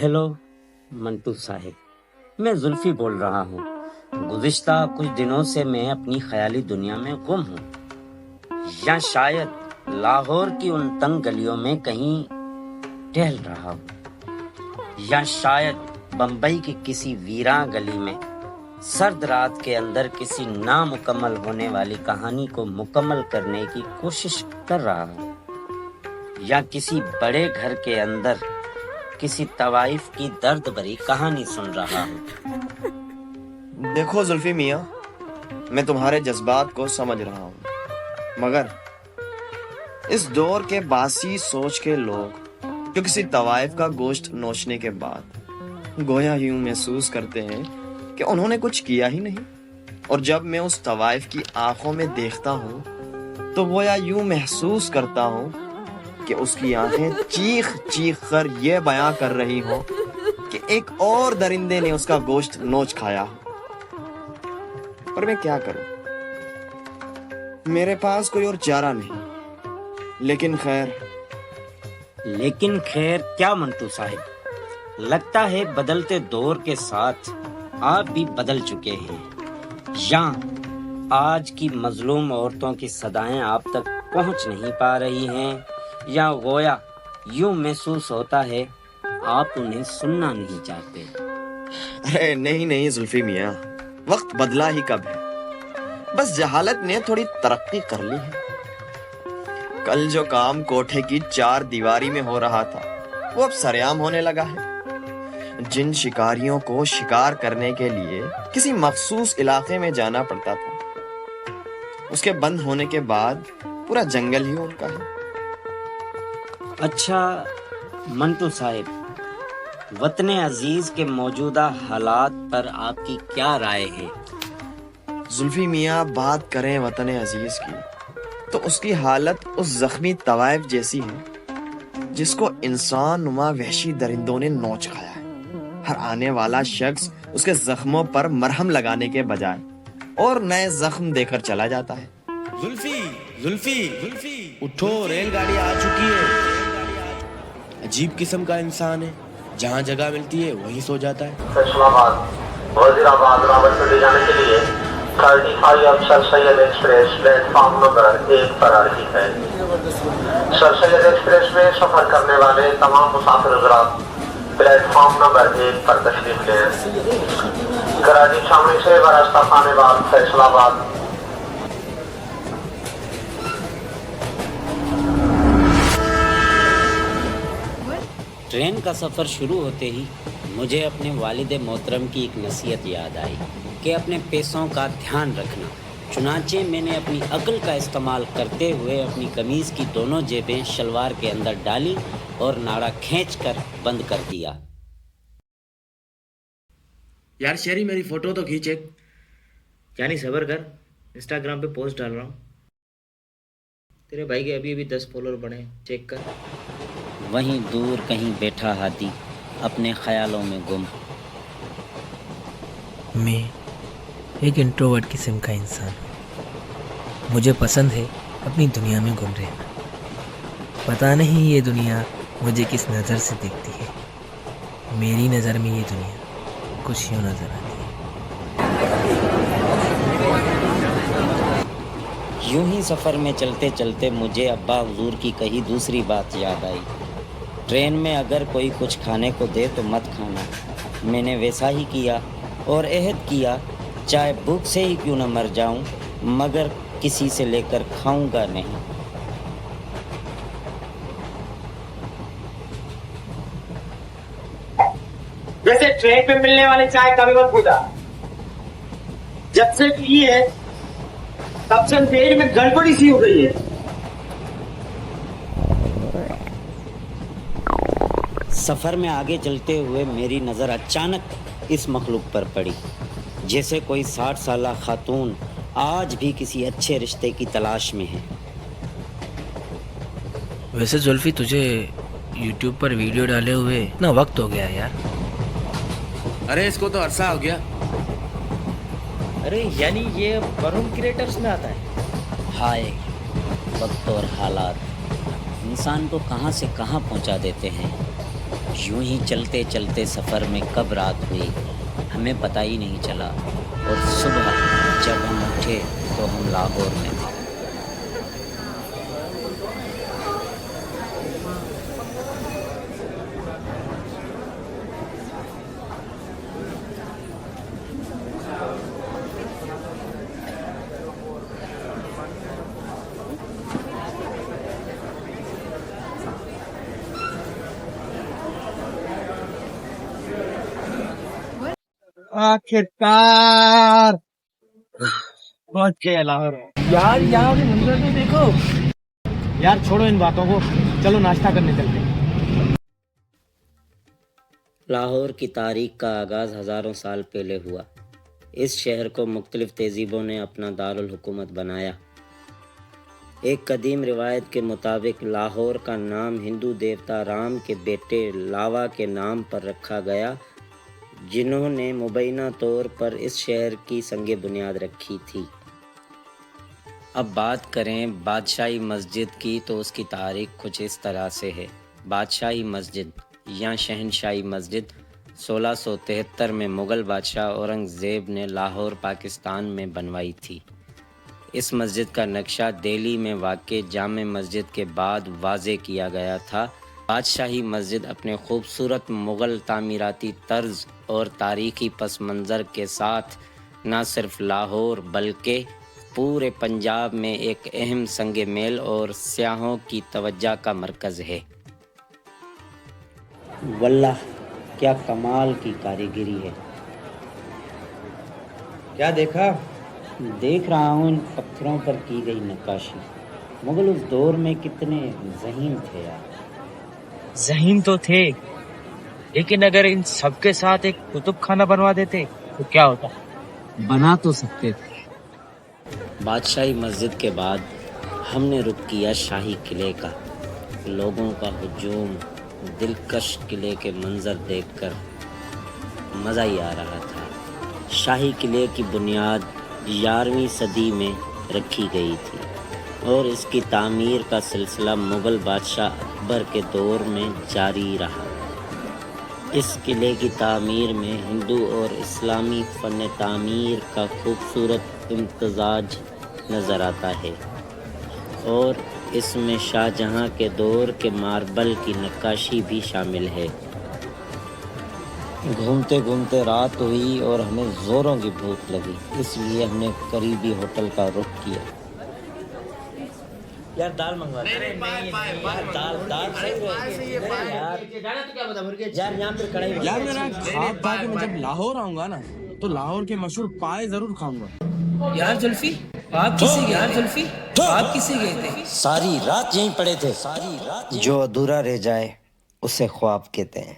Hello Mantu Sahib, मैं जुल्फी बोल रहा हूँ। गुज़िश्ता कुछ दिनों से मैं अपनी ख्याली दुनिया में गुम हूँ, या शायद लाहौर की उन तंग गलियों में कहीं टहल रहा हूँ, या शायद बम्बई की किसी वीरान गली में सर्द रात के अंदर किसी नामुकम्मल होने वाली कहानी को मुकम्मल करने की कोशिश कर रहा हूँ, या किसी बड़े घर के अंदर किसी तवाइफ की दर्द भरी कहानी सुन रहा हूँ। देखो जुल्फी मियाँ, मैं तुम्हारे जज्बात को समझ रहा हूँ, मगर इस दौर के बासी सोच के लोग जो किसी तवाइफ का गोश्त नोचने के बाद गोया यूं महसूस करते हैं कि उन्होंने कुछ किया ही नहीं, और जब मैं उस तवाइफ की आंखों में देखता हूँ तो गोया यूं महसूस करता हूँ कि उसकी आंखें चीख चीख कर ये बयां कर रही हो कि एक और दरिंदे ने उसका गोश्त नोच खाया। पर मैं क्या करूं, मेरे पास कोई और चारा नहीं। लेकिन खैर क्या मंटू साहिब, लगता है बदलते दौर के साथ आप भी बदल चुके हैं, या आज की मजलूम औरतों की सदाएं आप तक पहुंच नहीं पा रही हैं, या गोया यूं महसूस होता है आप उन्हें सुनना नहीं चाहते। अरे नहीं जुल्फी मियाँ, वक्त बदला ही कब है, बस जहालत ने थोड़ी तरक्की कर ली है। कल जो काम कोठे की चार दीवारी में हो रहा था वो अब सरेआम होने लगा है। जिन शिकारियों को शिकार करने के लिए किसी मखसूस इलाके में जाना पड़ता था, उसके बंद होने के बाद पूरा जंगल ही उनका है। अच्छा मंटू साहिब, वतन अजीज के मौजूदा हालात पर आपकी क्या राय है? जुल्फी मियाँ, बात करें वतन अजीज की तो उसकी हालत उस जख्मी तवाइफ जैसी है जिसको इंसान नुमा वहशी दरिंदों ने नोच खाया है। हर आने वाला शख्स उसके जख्मों पर मरहम लगाने के बजाय और नए जख्म देकर चला जाता है। जुल्फी उठो, रेलगाड़ी आ चुकी है। अजीब किस्म का इंसान है, जहाँ जगह मिलती है वहीं सो जाता है। फैसलाबाद वजीराबाद रावलपिंडी जाने के लिए 35 sir Syed express platform number 1 पर आ रही है। सर सैयद एक्सप्रेस में सफर करने वाले तमाम मुसाफिर हज़रात प्लेटफॉर्म नंबर 1 पर तशरीफ लें। कराची छावनी से बरास्ता खानेवाल फैसलाबाद। ट्रेन का सफ़र शुरू होते ही मुझे अपने वालिद मोहतरम की एक नसीहत याद आई कि अपने पैसों का ध्यान रखना। चुनाचे मैंने अपनी अक्ल का इस्तेमाल करते हुए अपनी कमीज़ की दोनों जेबें शलवार के अंदर डाली और नाड़ा खींचकर बंद कर दिया। यार शेरी, मेरी फ़ोटो तो खींच एक। यानी सब्र कर, इंस्टाग्राम पे पोस्ट डाल रहा हूँ। तेरे भाई के अभी 10 फॉलोअर बने, चेक कर। वहीं दूर कहीं बैठा हाथी अपने ख्यालों में गुम। मैं एक इंट्रोवर्ट किस्म का इंसान हूँ। मुझे पसंद है अपनी दुनिया में गुम रहना। पता नहीं ये दुनिया मुझे किस नज़र से देखती है। मेरी नज़र में ये दुनिया कुछ यूँ नज़र आती है। यूं ही सफ़र में चलते चलते मुझे अब्बा हुजूर की कही दूसरी बात याद आई। ट्रेन में अगर कोई कुछ खाने को दे तो मत खाना। मैंने वैसा ही किया और अहद किया, चाहे भूख से ही क्यों न मर जाऊं, मगर किसी से लेकर खाऊंगा नहीं। वैसे ट्रेन पे मिलने वाले चाय का भी मत भूला। जब से पी है तब से पेट में गड़बड़ी सी हो गई है। सफ़र में आगे चलते हुए मेरी नज़र अचानक इस मखलूक पर पड़ी, जैसे कोई 60 साला खातून आज भी किसी अच्छे रिश्ते की तलाश में है। वैसे जुल्फी, तुझे YouTube पर वीडियो डाले हुए इतना वक्त हो गया यार। अरे इसको तो अरसा हो गया। अरे यानी ये वरुण क्रिएटर्स में आता है। हाय, वक्त और हालात इंसान को कहां से कहां पहुंचा देते हैं। यूं ही चलते चलते सफ़र में कब रात हुई हमें पता ही नहीं चला, और सुबह जब हम उठे तो हम लाहौर में थे। आखिरकार पहुंच गए लाहौर। यार यहाँ के मंदिर तो देखो। यार छोड़ो इन बातों को, चलो नाश्ता करने चलते हैं। लाहौर की तारीख का आगाज़ हज़ारों साल पहले हुआ। इस शहर को मुख्तलिफ तहज़ीबों ने अपना दारुल हुकूमत बनाया। एक कदीम रिवायत के मुताबिक लाहौर का नाम हिंदू देवता राम के बेटे लावा के नाम पर रखा गया, जिन्होंने मुबैना तौर पर इस शहर की संग बुनियाद रखी थी। अब बात करें बादशाही मस्जिद की तो उसकी तारीख कुछ इस तरह से है। बादशाही मस्जिद या शहनशाही मस्जिद 1673 में मुग़ल बादशाह औरंगज़ेब ने लाहौर पाकिस्तान में बनवाई थी। इस मस्जिद का नक्शा दिल्ली में वाक़े जामे मस्जिद के बाद वाज़े किया गया था। बादशाही मस्जिद अपने खूबसूरत मुग़ल तामीराती तर्ज और तारीख़ी पस मंज़र के साथ न सिर्फ लाहौर बल्कि पूरे पंजाब में एक अहम संग मेल और सयाहों की तवज्जो का मरकज़ है। वल्लाह क्या कमाल की कारीगरी है। क्या देखा? देख रहा हूँ इन पत्थरों पर की गई नक्काशी। मुग़ल उस दौर में कितने ज़हीन थे यार। ज़हीन तो थे, लेकिन अगर इन सबके साथ एक कुतुब खाना बनवा देते तो क्या होता? बना तो सकते थे। बादशाही मस्जिद के बाद हमने रुख किया शाही किले का। लोगों का हुजूम, दिलकश किले के मंजर देखकर मज़ा ही आ रहा था। शाही किले की बुनियाद 11वीं सदी में रखी गई थी और इसकी तामीर का सिलसिला मुग़ल बादशाह अकबर के दौर में जारी रहा। इस किले की तामीर में हिंदू और इस्लामी फ़न तामीर का खूबसूरत इम्तज़ाज नज़र आता है और इसमें शाहजहां के दौर के मार्बल की नक्काशी भी शामिल है। घूमते घूमते रात हुई और हमें ज़ोरों की भूख लगी, इसलिए हमने करीबी होटल का रुख किया। यार दाल मंगवा दे। दाल सही है यार यहाँ पर कढ़ाई यार मेरा ख्वाब था कि मैं जब लाहौर आऊंगा ना तो लाहौर के मशहूर पाए जरूर खाऊंगा। यार जुल्फी, आप किससे गए थे? सारी रात यहीं पड़े थे। जो अधूरा रह जाए उसे ख्वाब कहते हैं।